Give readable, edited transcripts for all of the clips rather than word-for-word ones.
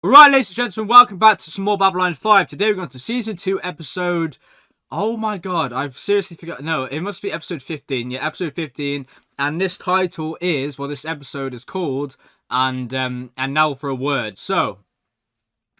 Right, ladies and gentlemen, welcome back to some more Babylon 5. Today we're going to Season 2, Episode... Oh my god, I've seriously forgot. No, it must be Episode 15. Yeah, Episode 15. And this title is, well, this episode is called, and now for a word. So,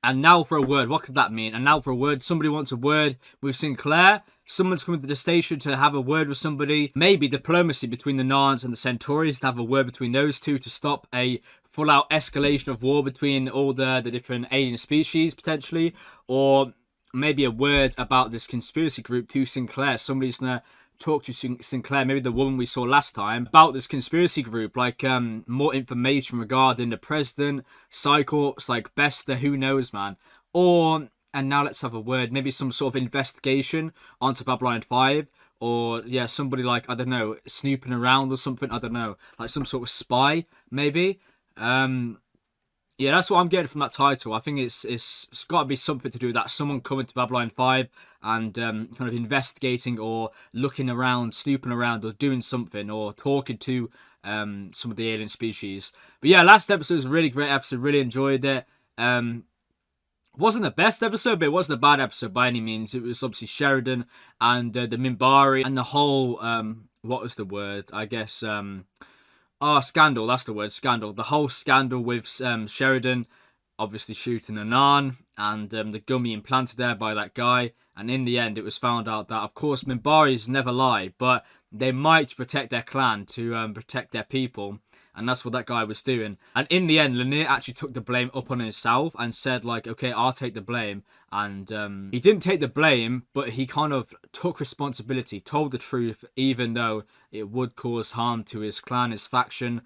and now for a word. What could that mean? And now for a word. Somebody wants a word with Sinclair. Someone's coming to the station to have a word with somebody. Maybe diplomacy between the Narns and the Centaurians, to have a word between those two to stop a full-out escalation of war between all the different alien species, potentially. Or maybe a word about this conspiracy group to Sinclair. Somebody's going to talk to Sinclair, maybe the woman we saw last time, about this conspiracy group, like more information regarding the president, Cyclops, like Bester, who knows, man. Or, and now let's have a word, maybe some sort of investigation onto Babylon 5, or yeah, somebody like, I don't know, snooping around or something, I don't know, like some sort of spy, maybe. Yeah, that's what I'm getting from that title. I think it's got to be something to do with that. Someone coming to Babylon 5 and kind of investigating or looking around, snooping around, or doing something, or talking to some of the alien species. But yeah, last episode was a really great episode. Really enjoyed it. Wasn't the best episode, but it wasn't a bad episode by any means. It was obviously Sheridan and the Minbari and the whole, what was the word? I guess... scandal, that's the word, scandal. The whole scandal with Sheridan obviously shooting a Narn and the gummy implanted there by that guy. And in the end, it was found out that, of course, Minbaris never lie, but they might protect their clan to protect their people. And that's what that guy was doing. And in the end, Lanier actually took the blame up on himself and said, like, okay, I'll take the blame. And he didn't take the blame, but he kind of took responsibility, told the truth, even though it would cause harm to his clan, his faction,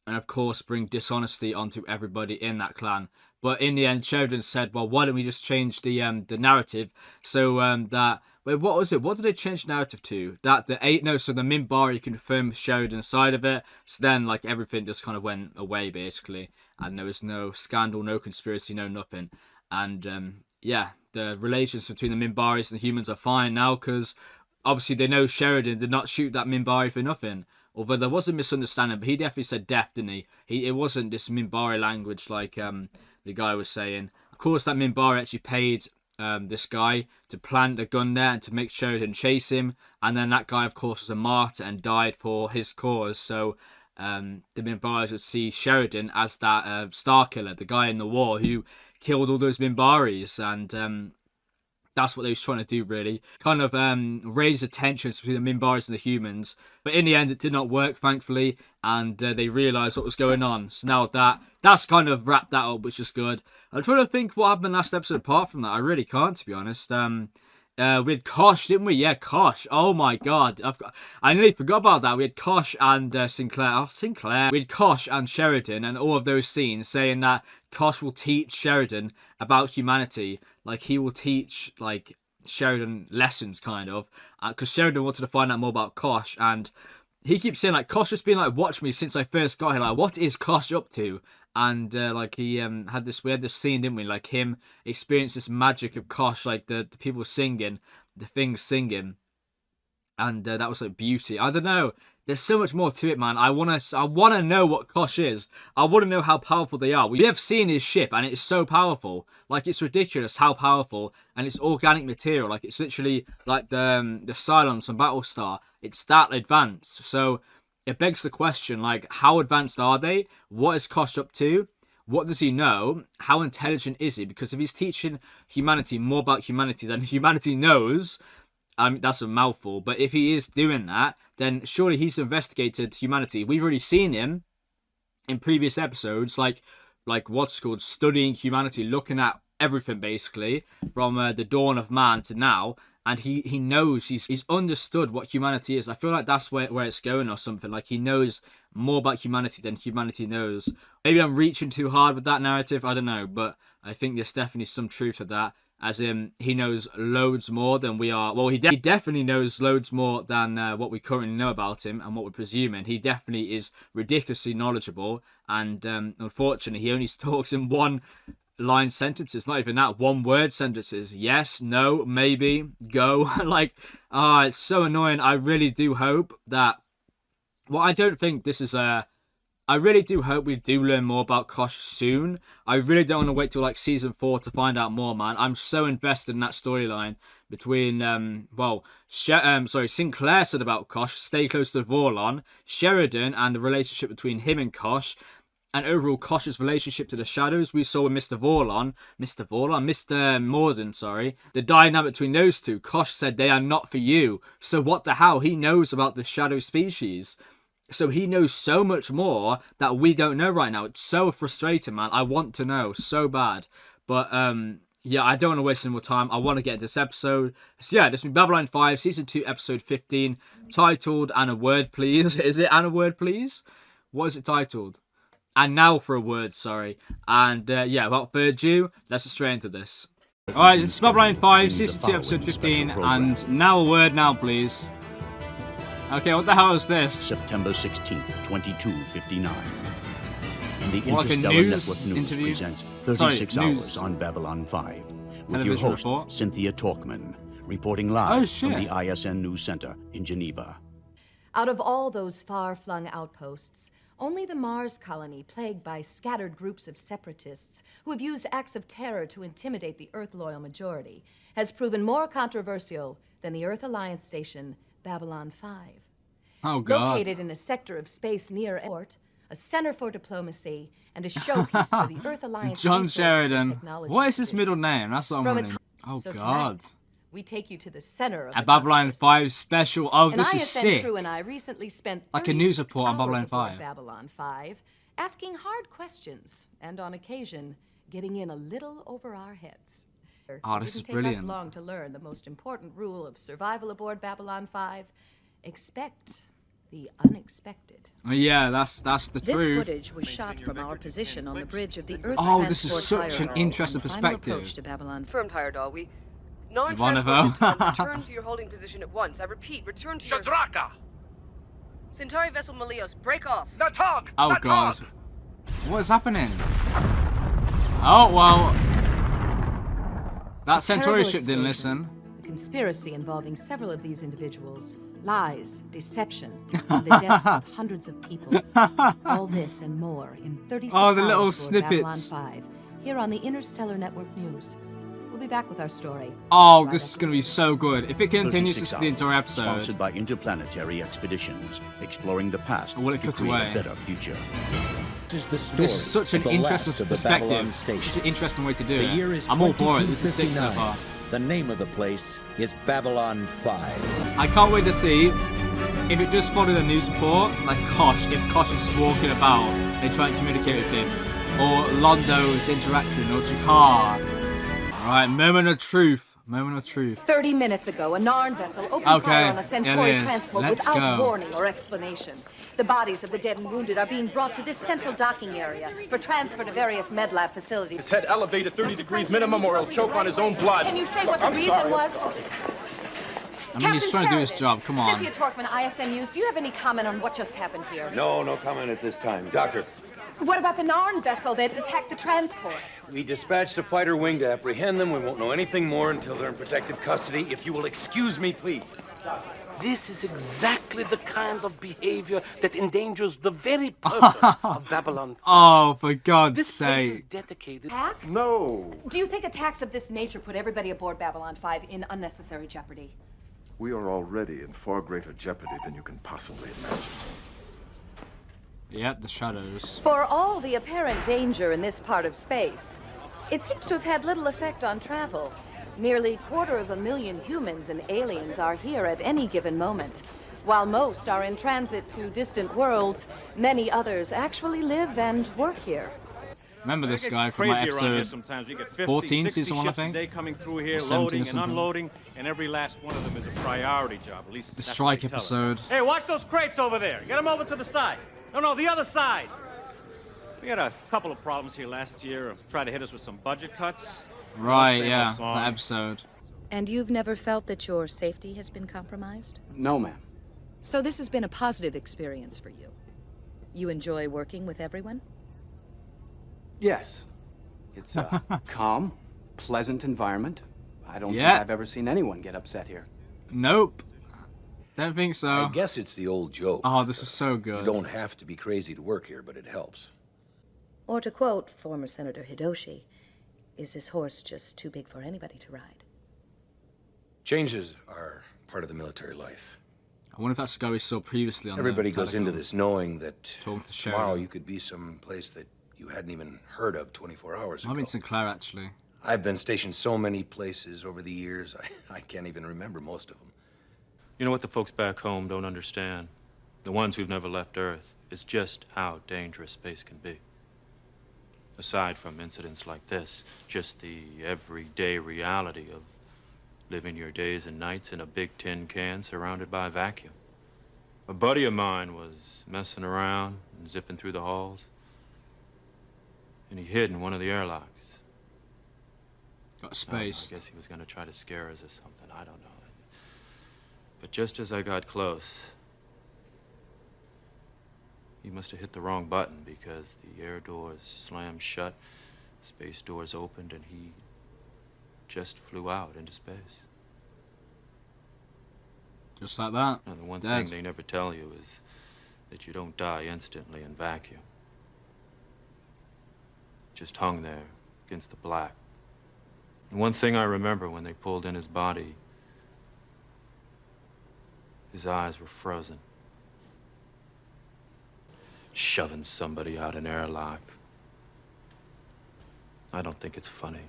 and of course bring dishonesty onto everybody in that clan. But in the end, Sheridan said, well, why don't we just change the narrative so that... Wait, what was it? What did they change the narrative to? That the so the Minbari confirmed Sheridan's side of it. So then, like, everything just kind of went away, basically. And there was no scandal, no conspiracy, no nothing. And, yeah, the relations between the Minbaris and the humans are fine now, because obviously they know Sheridan did not shoot that Minbari for nothing. Although there was a misunderstanding, but he definitely said death, didn't he? It wasn't this Minbari language like the guy was saying. Of course, that Minbari actually paid... this guy to plant a gun there and to make Sheridan chase him, and then that guy of course was a martyr and died for his cause, so the Minbaris would see Sheridan as that star killer, the guy in the war who killed all those Minbaris, and that's what they was trying to do, really. Kind of raise the tensions between the Minbaris and the humans. But in the end, it did not work, thankfully. And they realised what was going on. So now that's kind of wrapped that up, which is good. I'm trying to think what happened last episode apart from that. I really can't, to be honest. We had Kosh, didn't we? Yeah, Kosh. Oh my god. I nearly forgot about that. We had Kosh and Sinclair. Oh, Sinclair. We had Kosh and Sheridan and all of those scenes saying that Kosh will teach Sheridan about humanity. Like, he will teach, like, Sheridan lessons, kind of. Because Sheridan wanted to find out more about Kosh. And he keeps saying, like, Kosh has been, like, watch me since I first got here. Like, what is Kosh up to? And, like, we had this scene, didn't we? Like, him experience this magic of Kosh, like, the people singing, the things singing. And that was, like, beauty. I don't know. There's so much more to it, man. I wanna know what Kosh is. I want to know how powerful they are. We have seen his ship, and it's so powerful. Like, it's ridiculous how powerful, and it's organic material. Like, it's literally like the Cylons from Battlestar. It's that advanced. So it begs the question, like, how advanced are they? What is Kosh up to? What does he know? How intelligent is he? Because if he's teaching humanity more about humanity than humanity knows... I mean, that's a mouthful, but if he is doing that, then surely he's investigated humanity. We've already seen him in previous episodes, like what's called studying humanity, looking at everything basically from the dawn of man to now, and he knows, he's understood what humanity is. I feel like that's where it's going or something. Like, he knows more about humanity than humanity knows. Maybe I'm reaching too hard with that narrative, I don't know, but I think there's definitely some truth to that. As in, he knows loads more than we are. Well, he definitely knows loads more than what we currently know about him and what we're presuming. He definitely is ridiculously knowledgeable. And unfortunately, he only talks in one-line sentences. Not even that. One-word sentences. Yes, no, maybe, go. Like, it's so annoying. I really do hope that... Well, I don't think this is a I really do hope we do learn more about Kosh soon. I really don't want to wait till like season 4 to find out more, man. I'm so invested in that storyline between Sinclair said about Kosh, stay close to Vorlon, Sheridan and the relationship between him and Kosh, and overall Kosh's relationship to the Shadows. We saw with Mr. Morden, sorry. The dynamic between those two. Kosh said they are not for you. So what the hell? He knows about the Shadow species. So he knows so much more that we don't know right now. It's so frustrating, man. I want to know so bad. But, yeah, I don't want to waste any more time. I want to get this episode. So, yeah, this will be Babylon 5, Season 2, Episode 15, titled, and a word, please. Is it and a word, please? What is it titled? And now for a word, sorry. And, yeah, without further ado, let's get straight into this. Alright, it's Babylon 5, Season 2, Episode 15, and now a word now, please. Okay, what the hell is this? September 16th, 2259. And the What, like a Interstellar news Network News interview? presents 36 Sorry, Hours news. on Babylon 5. With Television your host, report? Cynthia Talkman, reporting live shit. from the ISN News Center in Geneva. Out of all those far-flung outposts, only the Mars colony, plagued by scattered groups of separatists who have used acts of terror to intimidate the Earth-loyal majority, has proven more controversial than the Earth Alliance station, Babylon 5. Oh, God. Located in a sector of space near airport, a center for diplomacy, and a showpiece for the Earth Alliance John resources and Sheridan. technology What is his division. middle name? That's what I'm From wondering. its- Oh, so God. tonight, we take you to the center of A the Babylon controversy. 5 special. Oh, An this is ISN sick. crew and I recently spent Like a news 36 report on hours Babylon aboard 5. Babylon 5, asking hard questions, and on occasion, getting in a little over our heads. Oh, It this is didn't take brilliant. us long to learn the most important rule of survival aboard Babylon 5: expect the unexpected. Oh, yeah, that's the This truth. footage was shot from our position on the bridge of the Earth Oh, this is Transport such an Higher Hall interesting on final perspective. approach to Babylon. Confirmed, Heyerdahl. We One of non-transport them. return. Return to your holding position at once. I repeat, return to your... Shadraka! Centauri vessel Malios, break off. Natog! Oh, God. What is happening? Oh, well. That Centauri Terrible ship didn't explosion. listen. A conspiracy involving several of these individuals, lies, deception, and the deaths of hundreds of people. All this and more in 36 Oh, the hours little aboard snippets. Babylon 5, here on the Interstellar Network News. We'll be back with our story. Oh, right this is after going to be this. so good. If it continues 36 this for the entire Hours, episode. Sponsored by Interplanetary Expeditions, exploring the past Or will it to cut create away? a better future. Is the story This is such an of the last interesting of the Babylon perspective. station. Such an interesting way to do The it. year is I'm all for it. This is sick so 2259. far. The name of the place is Babylon 5. I can't wait to see if it just followed the news report, like Kosh, if Kosh is just walking about, they try and communicate with him, or Londo's interaction, or Jakar. Alright, moment of truth. Moment of truth. 30 minutes ago, a Narn vessel opened Okay, fire on a Centauri it is. transport Let's without go. warning or explanation. The bodies of the dead and wounded are being brought to this central docking area for transfer to various med lab facilities. His head elevated 30 degrees minimum or he'll choke on his own blood. Can you say what the I'm reason sorry. was? I mean, he's trying to do his job. Come on. Cynthia Torkman, ISN News. Do you have any comment on what just happened here? No comment at this time. Doctor, What about the Narn vessel that attacked the transport? we dispatched a fighter wing to apprehend them. We won't know anything more until they're in protected custody. If you will excuse me, please. This is exactly the kind of behavior that endangers the very purpose of Babylon. Oh, for God's This place is sake. dedicated. Attack? No. Do you think attacks of this nature put everybody aboard Babylon 5 in unnecessary jeopardy? We are already in far greater jeopardy than you can possibly imagine. Yep, the shadows. For all the apparent danger in this part of space, it seems to have had little effect on travel. Nearly 250,000 humans and aliens are here at any given moment. While most are in transit to distant worlds, many others actually live and work here. Remember this guy from my episode Sometimes we get 50, 14, 60 season 1, I ships a think? day coming through here, Or 17 or loading and something. unloading, and every last one of them is a priority job. At least The that's what strike they tell us. episode. Hey, watch those crates over there. Get them over to the side. No, the other side. We had a couple of problems here last year. Tried to hit us with some budget cuts. Right, Same yeah, old song. that episode. And you've never felt that your safety has been compromised? No, ma'am. So this has been a positive experience for you. You enjoy working with everyone? Yes. It's a calm, pleasant environment. I don't Yeah. think I've ever seen anyone get upset here. Nope. Don't think so. I guess it's the old joke. Oh, this is so good. You don't have to be crazy to work here, but it helps. Or to quote former Senator Hidoshi, is this horse just too big for anybody to ride? Changes are part of the military life. I wonder if that's the guy we saw previously on Everybody the goes into this knowing that Talk to tomorrow Sheridan. you could be some place that you hadn't even heard of 24 hours ago. I'm in Sinclair, actually. I've been stationed so many places over the years, I can't even remember most of them. You know what the folks back home don't understand? The ones who've never left Earth, is just how dangerous space can be. Aside from incidents like this, just the everyday reality of living your days and nights in a big tin can surrounded by vacuum. A buddy of mine was messing around and zipping through the halls, and he hid in one of the airlocks. Got spaced. I guess he was going to try to scare us or something. I don't know. But just as I got close, he must have hit the wrong button because the air doors slammed shut, space doors opened, and he just flew out into space. Just like that. Now, the one Dead. thing they never tell you is that you don't die instantly in vacuum. Just hung there against the black. And one thing I remember when they pulled in his body, his eyes were frozen. Shoving somebody out an airlock. I don't think it's funny.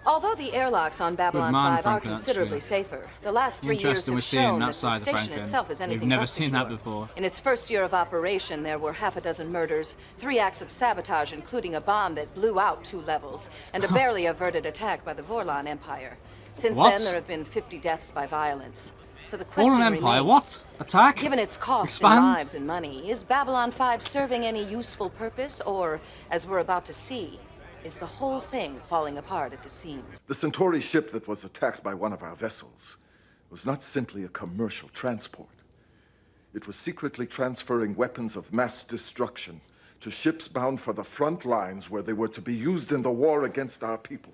Although the airlocks on Babylon man, 5 are Franklin, considerably actually. safer, the last 3 years Interesting have we're seeing shown that that side the of station Franklin. itself is anything We've never but seen secure. that before. In its first year of operation, there were half a dozen murders, 3 acts of sabotage, including a bomb that blew out 2 levels, and a barely averted attack by the Vorlon Empire. Since What? then, there have been 50 deaths by violence. So the All question an Empire, remains, what? Attack? given its cost Expand? in lives and money, is Babylon 5 serving any useful purpose, or, as we're about to see, is the whole thing falling apart at the seams? The Centauri ship that was attacked by one of our vessels was not simply a commercial transport. It was secretly transferring weapons of mass destruction to ships bound for the front lines where they were to be used in the war against our people.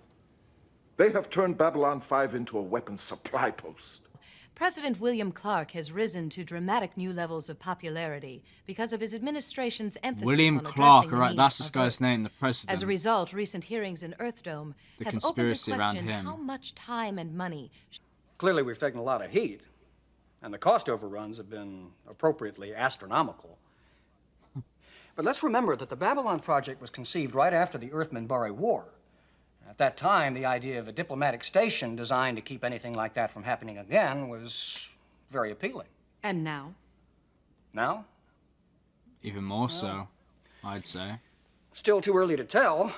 They have turned Babylon 5 into a weapons supply post. President William Clark has risen to dramatic new levels of popularity because of his administration's emphasis William on addressing Clark, the right, needs that's this of guy's Earth. name, the president. As a result, recent hearings in Earthdome The have conspiracy opened the around question him. how much time and money Clearly, we've taken a lot of heat, and the cost overruns have been appropriately astronomical. But let's remember that the Babylon project was conceived right after the Earth-Minbari War. At that time, the idea of a diplomatic station designed to keep anything like that from happening again was very appealing. And now? Now? Even more so, I'd say. Still too early to tell.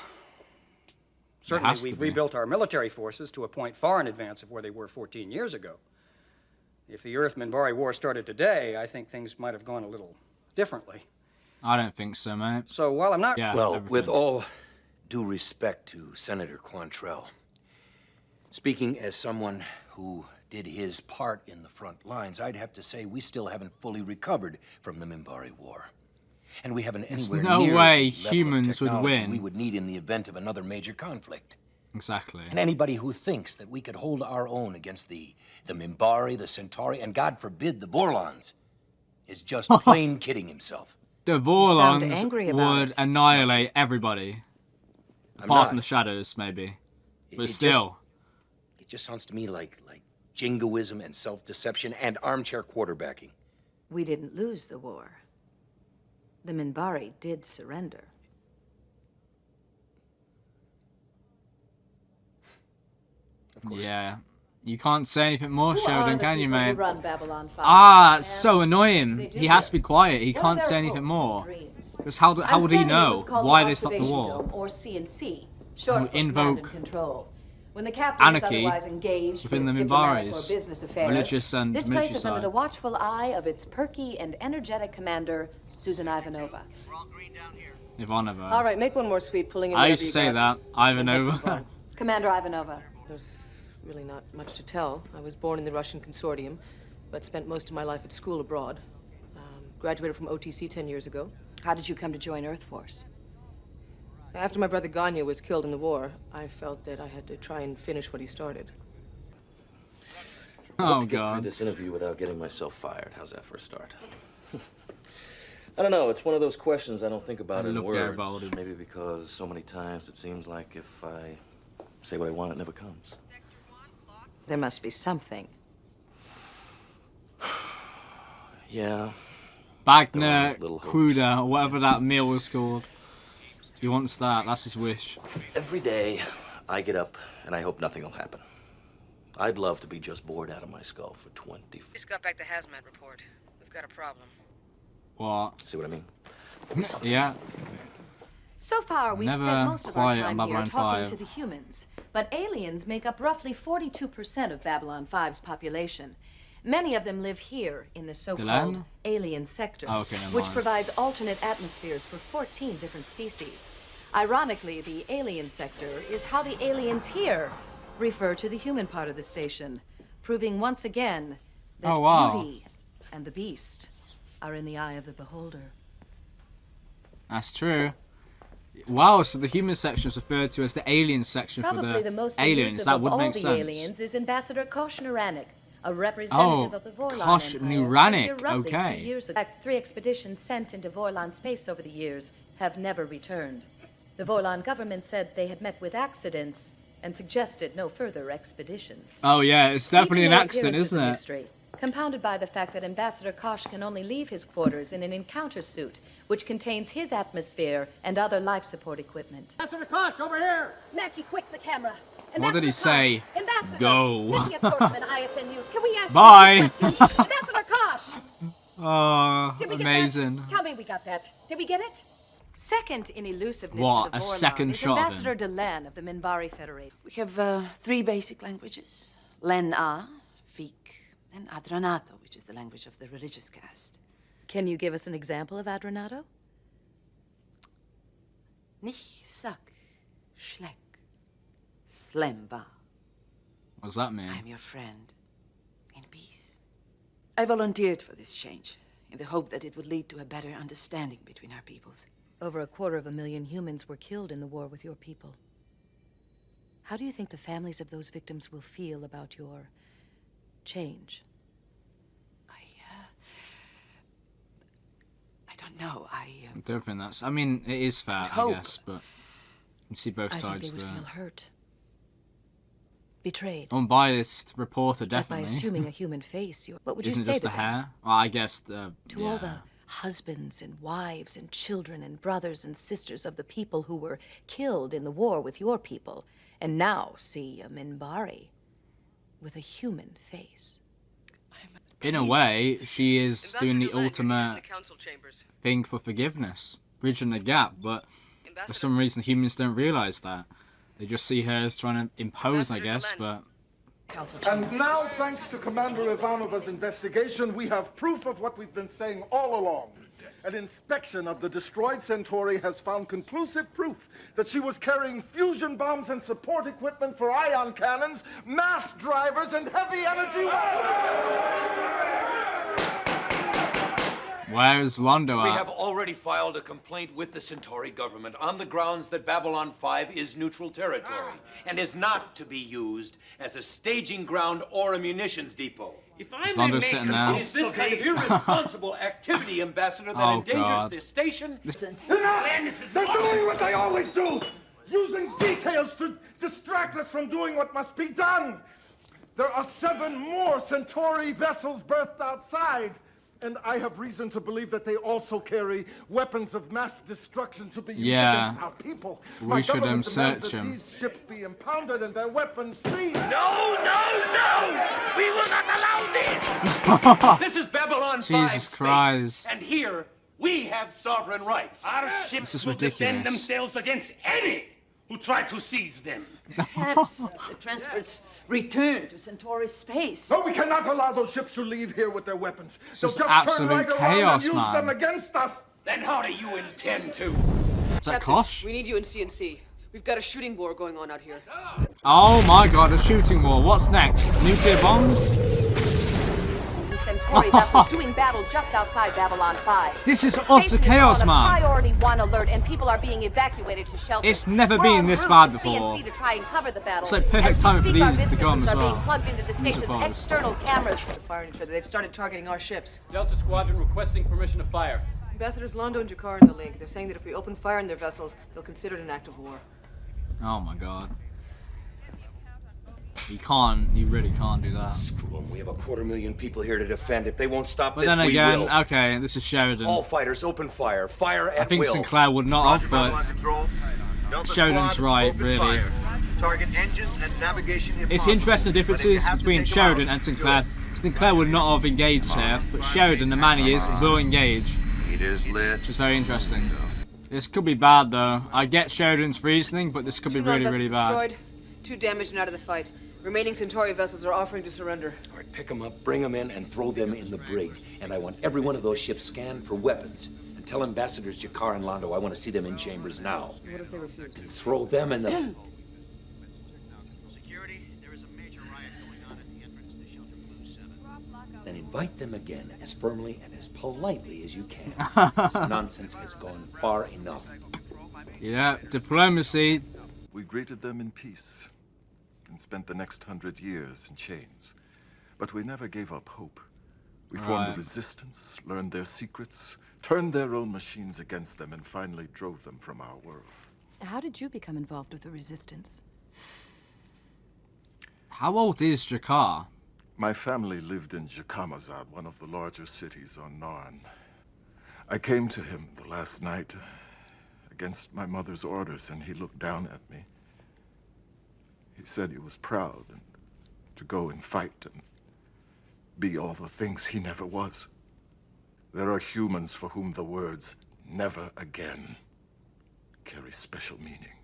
Certainly, has to we've be. rebuilt our military forces to a point far in advance of where they were 14 years ago. If the Earth-Minbari War started today, I think things might have gone a little differently. I don't think so, mate. So while I'm not... Yeah, Well, everything. with all due respect to Senator Quantrell, speaking as someone who did his part in the front lines, I'd have to say we still haven't fully recovered from the Minbari War. And we haven't There's anywhere no near way the level of humans would technology win. we would need in the event of another major conflict. Exactly. And anybody who thinks that we could hold our own against the Minbari, the Centauri, and God forbid the Vorlons, is just plain kidding himself. The sound Vorlons angry about would it. annihilate everybody. I'm Apart not. from the shadows, maybe. But It still. It just sounds to me like jingoism and self-deception and armchair quarterbacking. We didn't lose the war. The Minbari did surrender. Of course. Yeah. You can't say anything more, Who are Sheldon, the can you, people who mate? run Babylon 5? Ah, it's so And annoying. they do He has to their- be quiet. He What are can't their say anything hopes and more. dreams? Because how would he standing in know what's called why the they stopped the Observation war? Dome, or CNC, short Who for Command invoke and Control. When the captain anarchy is otherwise engaged within with the diplomatic Minbaris, or business affairs, religious and this military place is under side. the watchful eye of its perky and energetic commander, Susan Ivanova. Ivanova. All right, make one more sweep, pulling in I whatever used to you say got. that. Ivanova. Commander Ivanova. There's really not much to tell. I was born in the Russian consortium, but spent most of my life at school abroad. Graduated from OTC 10 years ago. How did you come to join Earth Force? After my brother Ganya was killed in the war, I felt that I had to try and finish what he started. Oh, Get through God. this interview without getting myself fired. How's that for a start? I don't know. It's one of those questions I don't think about in words. Garibaldi. Maybe because so many times it seems like if I say what I want, it never comes. There must be something. Yeah. Bagner, Cruda, whatever that meal was called. He wants that. That's his wish. Every day, I get up and I hope nothing will happen. I'd love to be just bored out of my skull for 20... Just got back the hazmat report. We've got a problem. What? See what I mean? Yeah. So far, we've Never spent most of our quiet on time here Babylon talking 5. to the humans, but aliens make up roughly 42% of Babylon 5's population. Many of them live here in the so-called land? alien sector, Oh, okay, never which mind. provides alternate atmospheres for 14 different species. Ironically, the alien sector is how the aliens here refer to the human part of the station, proving once again that Oh, wow. beauty and the beast are in the eye of the beholder. That's true. Wow, so the human section is referred to as the alien section Probably for the most aliens. elusive That of would all make the sense. aliens is Ambassador Kosh Nuranik, a representative of the Vorlon Kosh Empire. Nuranik, sent here roughly okay. 2 years ago. 3 expeditions sent into Vorlon space over the years have never returned. The Vorlon government said they had met with accidents and suggested no further expeditions. Oh yeah, it's definitely an Even the accident, appearance isn't of the it? mystery, compounded by the fact that Ambassador Kosh can only leave his quarters in an encounter suit, which contains his atmosphere and other life support equipment. Ambassador Kosh, over here! Mackie, quick, the camera. What did he say? Ambassador, Go. Cynthia Thornton, ISN News. Can we ask Bye. you a question? Ambassador Kosh! Oh, Did we get amazing. that? Tell me we got that. Did we get it? Second in elusiveness What, to the a Vorlon second is shot of him? Ambassador Delenn of the Minbari Federation. We have 3 basic languages. Len-A, Fik, and Adranato, which is the language of the religious caste. Can you give us an example of Adranato? Nich, Sak, Shlek, Slemva. What does that mean? I'm your friend. In peace. I volunteered for this change, in the hope that it would lead to a better understanding between our peoples. Over 250,000 humans were killed in the war with your people. How do you think the families of those victims will feel about your change? I don't know. I don't think that's... I mean, it is fair, I hope. guess, but you can see both I sides think they there. would feel hurt. Betrayed. Unbiased reporter, But by definitely. assuming a human face, what would you Isn't say just to the them? hair? Well, I guess the... To all the husbands and wives and children and brothers and sisters of the people who were killed in the war with your people, and now see a Minbari with a human face. In a way, she is doing the ultimate council chambers. thing for forgiveness, bridging the gap, but for some reason humans don't realise that. They just see her as trying to impose, I guess, but... And now, thanks to Commander Ivanova's investigation, we have proof of what we've been saying all along. An inspection of the destroyed Centauri has found conclusive proof that she was carrying fusion bombs and support equipment for ion cannons, mass drivers, and heavy energy weapons. Where's Londo We at? have already filed a complaint with the Centauri government on the grounds that Babylon 5 is neutral territory and is not to be used as a staging ground or a munitions depot. If Is Londo sitting there? It is this kind of irresponsible activity, Ambassador, that Oh, endangers God. this station. They're doing what they always do, using details to distract us from doing what must be done. There are 7 more Centauri vessels berthed outside. And I have reason to believe that they also carry weapons of mass destruction to be used against our people. We should government demands search that him. these ships be impounded and their weapons seized. No! We will not allow this! This is Babylon 5 Jesus space, Christ. and here we have sovereign rights. Our ships is will defend ridiculous. themselves against any who try to seize them. Perhaps the transports return to Centauri space. No, we cannot allow those ships to leave here with their weapons. It's They'll just just absolute turn right around chaos, and use man. them against us. Then how do you intend to? Is that Kosh? We need you in CNC. We've got a shooting war going on out here. Oh my god, a shooting war. What's next? Nuclear bombs? Centauri vessels doing battle just outside Babylon 5. This is The utter station chaos, is on a man. Priority 1 alert, and people are being evacuated to shelter. It's never We're been en this route bad to before. CNC to try and cover the battle. It's like perfect As time we for speak, our these to vid come systems as are being well. plugged into the I'm station's surprised. external cameras. They're firing each other. They've started targeting our ships. Delta Squadron requesting permission to fire. Ambassadors Londo and Jakar in the link. They're saying that if we open fire on their vessels, they'll consider it an act of war. Oh my god. You really can't do that. Screw them. We have 250,000 people here to defend. If they won't stop But this, then we again, will. okay, this is Sheridan. All fighters, open fire. Fire at I think will. Sinclair would not have, but Sheridan's right, really. Target engines and navigation It's interesting the differences between Sheridan and Sinclair. Sinclair would not have engaged here, but Sheridan, the man he is, will engage. It is lit. Which is very interesting. This could be bad though. I get Sheridan's reasoning, but this could be really, really bad. Destroyed, 2 damaged and out of the fight. Remaining Centauri vessels are offering to surrender. All right, pick them up, bring them in, and throw them in the brig. And I want every one of those ships scanned for weapons. And tell Ambassadors Jakar and Londo I want to see them in chambers now. What if they refuse? And throw them in the... Then invite them again as firmly and as politely as you can. This nonsense has gone far enough. Yeah, diplomacy. We greeted them in peace and spent the next 100 years in chains. But we never gave up hope. We formed a resistance, learned their secrets, turned their own machines against them, and finally drove them from our world. How did you become involved with the resistance? How old is Jakar? My family lived in Jakamazad, one of the larger cities on Narn. I came to him the last night against my mother's orders, and he looked down at me. He said he was proud and to go and fight and be all the things he never was. There are humans for whom the words "never again" carry special meaning,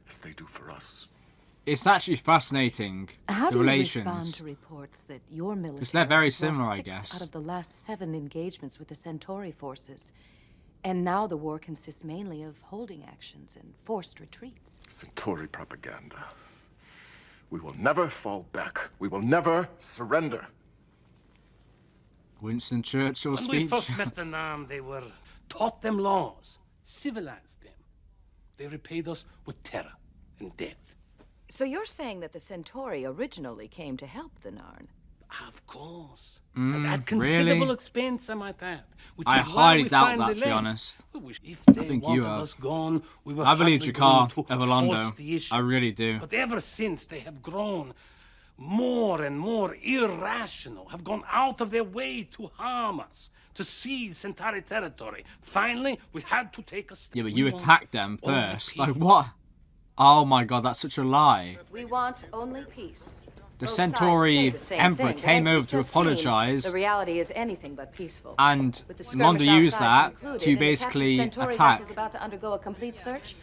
as they do for us. It's actually fascinating, How the do relations. you respond to reports that your military Because they're very has lost similar, I 6 guess. out of the last 7 engagements with the Centauri forces, and now the war consists mainly of holding actions and forced retreats? Centauri propaganda. We will never fall back. We will never surrender. Winston Churchill When we speech. first met the Nam, they were taught them laws, civilized them. They repaid us with terror and death. So you're saying that the Centauri originally came to help the Narn? Of course. And at considerable really? expense, I might add. Which I is why highly we doubt finally that, to be left. honest. If I they think you wanted have. us gone, we were I believe hardly Jakar going to over force Londo. the issue. I really do. But ever since, they have grown more and more irrational, have gone out of their way to harm us, to seize Centauri territory. Finally, we had to take a step. Yeah, but We you want attacked them only first. Like, peace. what? Oh my god, that's such a lie. We want only peace. The Both sides say Centauri the same Emperor thing, but came as over we've to just seen, apologise, the reality is anything but peaceful. and With the skirmish Londo used outside that concluded to and the basically captured Centauri attack. vessels about to undergo a complete search,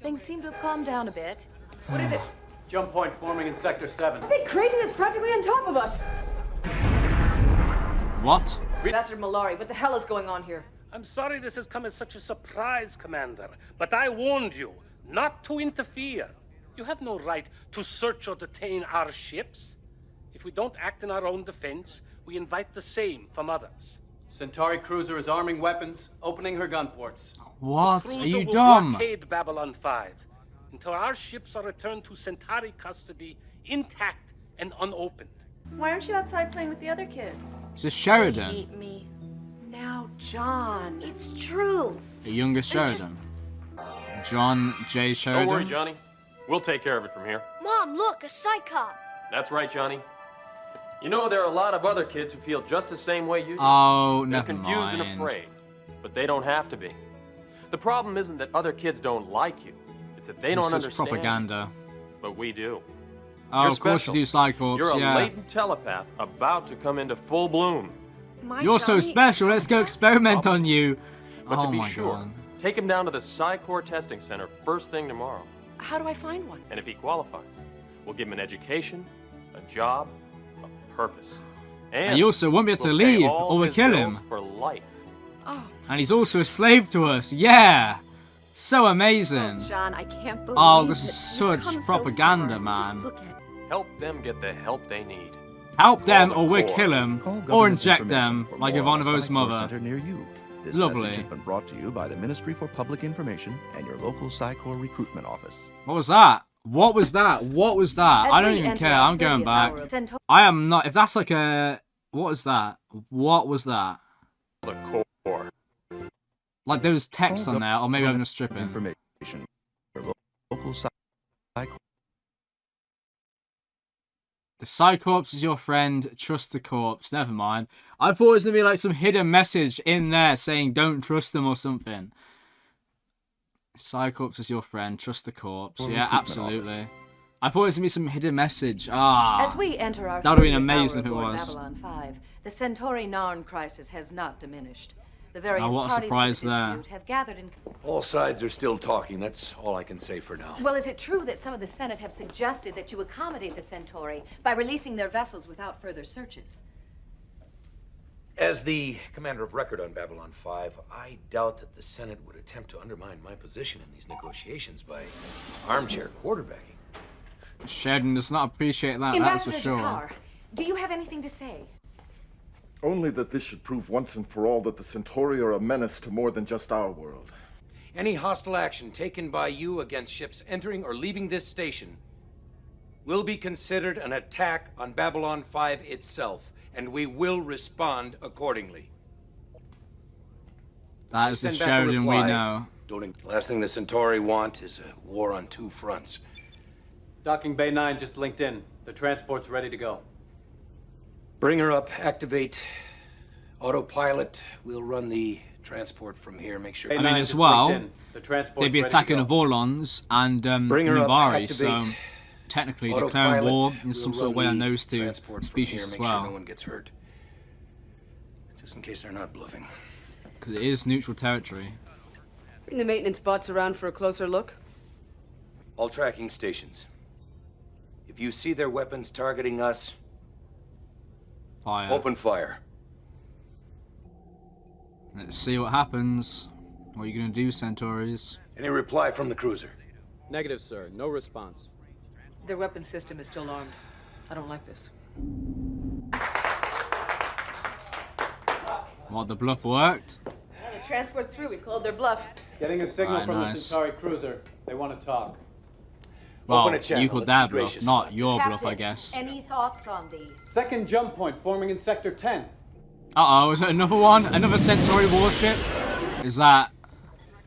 things seem to have calmed down a bit. What is it? Jump point forming in Sector 7. I think craziness practically on top of us. What? Ambassador Malari, what the hell is going on here? I'm sorry this has come as such a surprise, Commander, but I warned you not to interfere. You have no right to search or detain our ships. If we don't act in our own defense, we invite the same from others. Centauri cruiser is arming weapons, opening her gun ports. What? The Are cruiser you will dumb? blockade Babylon 5 until our ships are returned to Centauri custody intact and unopened. Why aren't you outside playing with the other kids? It's a Sheridan. They hate me. Now, John. It's true. The youngest Sheridan. John J. Sheridan. Don't worry, Johnny. We'll take care of it from here. Mom, look, a psychop. That's right, Johnny. You know, there are a lot of other kids who feel just the same way you do. Oh, They're never confused and mind. afraid, but they don't have to be. The problem isn't that other kids don't like you. It's that they It's don't such understand. propaganda. But we do. Oh, You're of course you special. do, Cyclops, You're a yeah. latent telepath about to come into full bloom. You're so special, let's go experiment on you. But Oh to be my sure, god. take him down to the Psy-Core testing center first thing tomorrow. How do I find one? And if he qualifies, we'll give him an education, a job, a purpose. And you also won't be able to we'll pay leave, all or we'll his kill bills him. for life. And he's also a slave to us, yeah! So amazing. John, I can't believe Oh, this is it. such You've come so propaganda, far. Just man. look at Help them get the help they need. Help them Call or the we'll Corps. kill them. Call Or government inject them, information for like more on a Ivanovo's Psych mother. Corps center near you. This Lovely. message has been brought to you by the Ministry for Public Information and your local Psych Corps recruitment office. What was that? What was that? What was that? As I don't we even enter care. our I'm going 30th back. hour of Centaur- I am not. If that's like a. What was that? What was that? The Corps. Like there was text on there, or maybe I'm just stripping. Information. Your local Psych Corps. The Psycorps is your friend. Trust the corpse. Never mind. I thought it was gonna be like some hidden message in there saying don't trust them or something. Psycorps is your friend. Trust the corpse. Or Yeah, recruitment absolutely. office. I thought it was gonna be some hidden message. Ah. As we enter our That would have been 30th amazing if hour it aboard was. Babylon 5, the Centauri-Narn crisis has not diminished. The various what a parties surprise to the there. dispute have gathered in. All sides are still talking. That's all I can say for now. Well, is it true that some of the Senate have suggested that you accommodate the Centauri by releasing their vessels without further searches? As the commander of record on Babylon 5, I doubt that the Senate would attempt to undermine my position in these negotiations by armchair quarterbacking. Sheridan does not appreciate that. That's for Ambassador sure. Jakar, do you have anything to say? Only that this should prove once and for all that the Centauri are a menace to more than just our world. Any hostile action taken by you against ships entering or leaving this station will be considered an attack on Babylon 5 itself, and we will respond accordingly. That is the Send back a Sheridan we reply. know. Last thing the Centauri want is a war on two fronts. Docking Bay 9 just linked in. The transport's ready to go. Bring her up, activate autopilot. We'll run the transport from here, make sure... I mean, as well, they'd be attacking the Vorlons and Bring her up, Minbari, so activate technically declaring autopilot. war in We'll some sort of run way on the those two transport from species here, as make sure no well. one gets hurt. Just in case they're not bluffing. Because it is neutral territory. Bring the maintenance bots around for a closer look. All tracking stations. If you see their weapons targeting us, Fire. open fire. Let's see what happens. What are you going to do, Centauries? Any reply from the cruiser? Negative, sir. No response. Their weapon system is still armed. I don't like this. What, the bluff worked? The transport's through. We called their bluff. Getting a signal Right, from nice. the Centauri cruiser. They want to talk. Well, Open a channel. you called Let's that be bluff, gracious not about your Captain, bluff, I guess. Any thoughts on the... Second jump point forming in Sector 10. Uh-oh, is it another one? Another Centauri warship? Is that...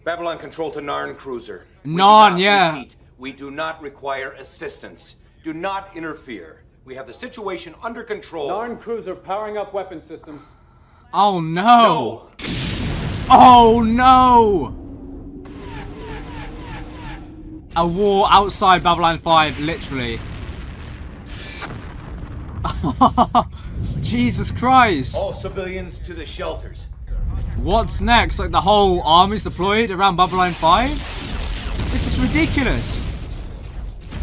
Babylon control to Narn cruiser. We do Narn, not yeah. repeat, we do not require assistance. Do not interfere. We have the situation under control. Narn cruiser powering up weapon systems. Oh, no! Oh, no! A war outside Babylon 5, literally. Jesus Christ! All civilians to the shelters. What's next? Like the whole army's deployed around Babylon 5? This is ridiculous.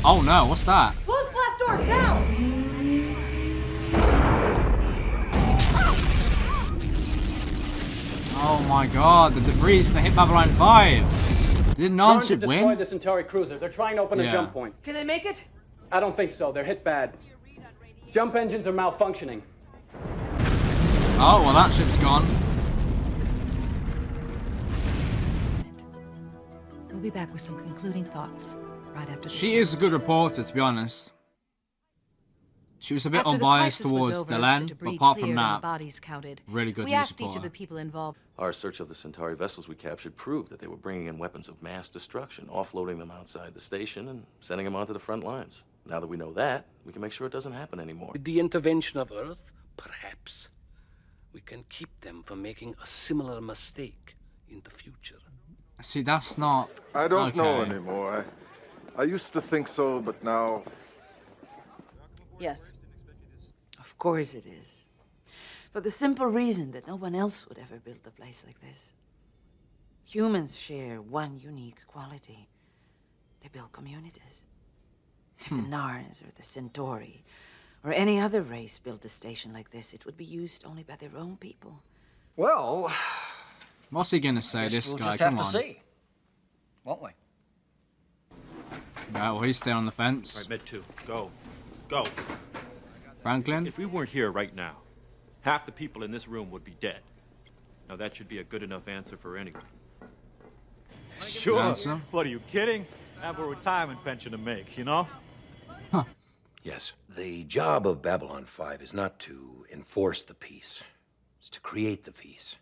Oh no, what's that? Close blast doors now! Oh my god, the debris is gonna hit Babylon 5. Did Narn ship destroyed win? the Centauri cruiser. They're trying to open a Yeah. jump point. Can they make it? I don't think so. They're hit bad. Jump engines are malfunctioning. Oh, well that ship's gone. We'll be back with some concluding thoughts right after this. She is a good reporter, to be honest. She was a bit After the unbiased crisis was towards over, Delenn, the but debris apart from cleared and that, the bodies counted. really good We news asked each reporter. of the people involved. Our search of the Centauri vessels we captured proved that they were bringing in weapons of mass destruction, offloading them outside the station and sending them onto the front lines. Now that we know that, we can make sure it doesn't happen anymore. With the intervention of Earth, perhaps we can keep them from making a similar mistake in the future. See, that's not... I don't know okay. anymore. I used to think so, but now... Yes. Of course it is. For the simple reason that no one else would ever build a place like this. Humans share one unique quality. They build communities. If the Narns or the Centauri or any other race built a station like this, it would be used only by their own people. Well, What's he gonna say, guess this we'll guy? just Come have on. to see, won't we? Right, well, he's staying on the fence. Right, mid 2. Go. Go. Franklin? If we weren't here right now, half the people in this room would be dead. Now that should be a good enough answer for anyone. Sure. Answer? What, are you kidding? I have a retirement pension to make, you know? Yes. The job of Babylon 5 is not to enforce the peace. It's to create the peace.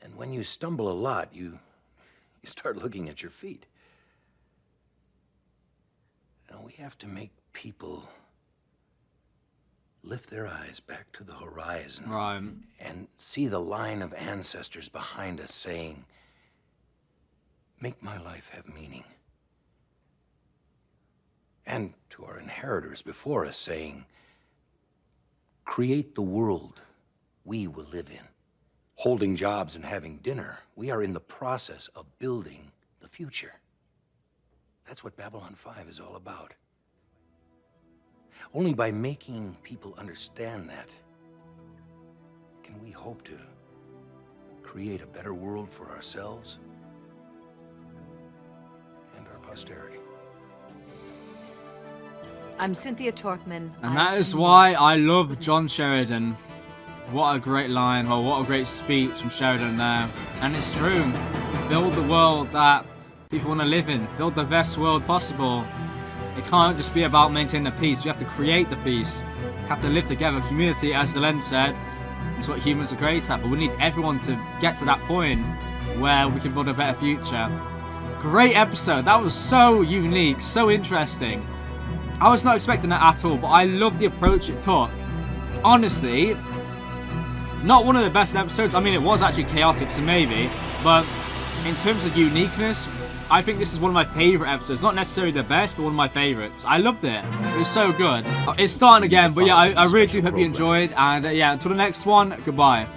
And when you stumble a lot, you start looking at your feet. And we have to make people lift their eyes back to the horizon. Right. And see the line of ancestors behind us saying, make my life have meaning. And to our inheritors before us saying, create the world we will live in. Holding jobs and having dinner, we are in the process of building the future. That's what Babylon 5 is all about. Only by making people understand that can we hope to create a better world for ourselves and our posterity. I'm Cynthia Torkman. And that is why I love John Sheridan. What a great line, well, what a great speech from Sheridan there. And it's true. Build the world that people want to live in. Build the best world possible. It can't just be about maintaining the peace. We have to create the peace. We have to live together. Community, as the Len said, is what humans are great at. But we need everyone to get to that point where we can build a better future. Great episode. That was so unique, so interesting. I was not expecting that at all, but I love the approach it took. Honestly, not one of the best episodes. I mean, it was actually chaotic, so maybe. But in terms of uniqueness, I think this is one of my favourite episodes. Not necessarily the best, but one of my favourites. I loved it. It was so good. It's starting again, but yeah, I really do hope you enjoyed. And yeah, until the next one, goodbye.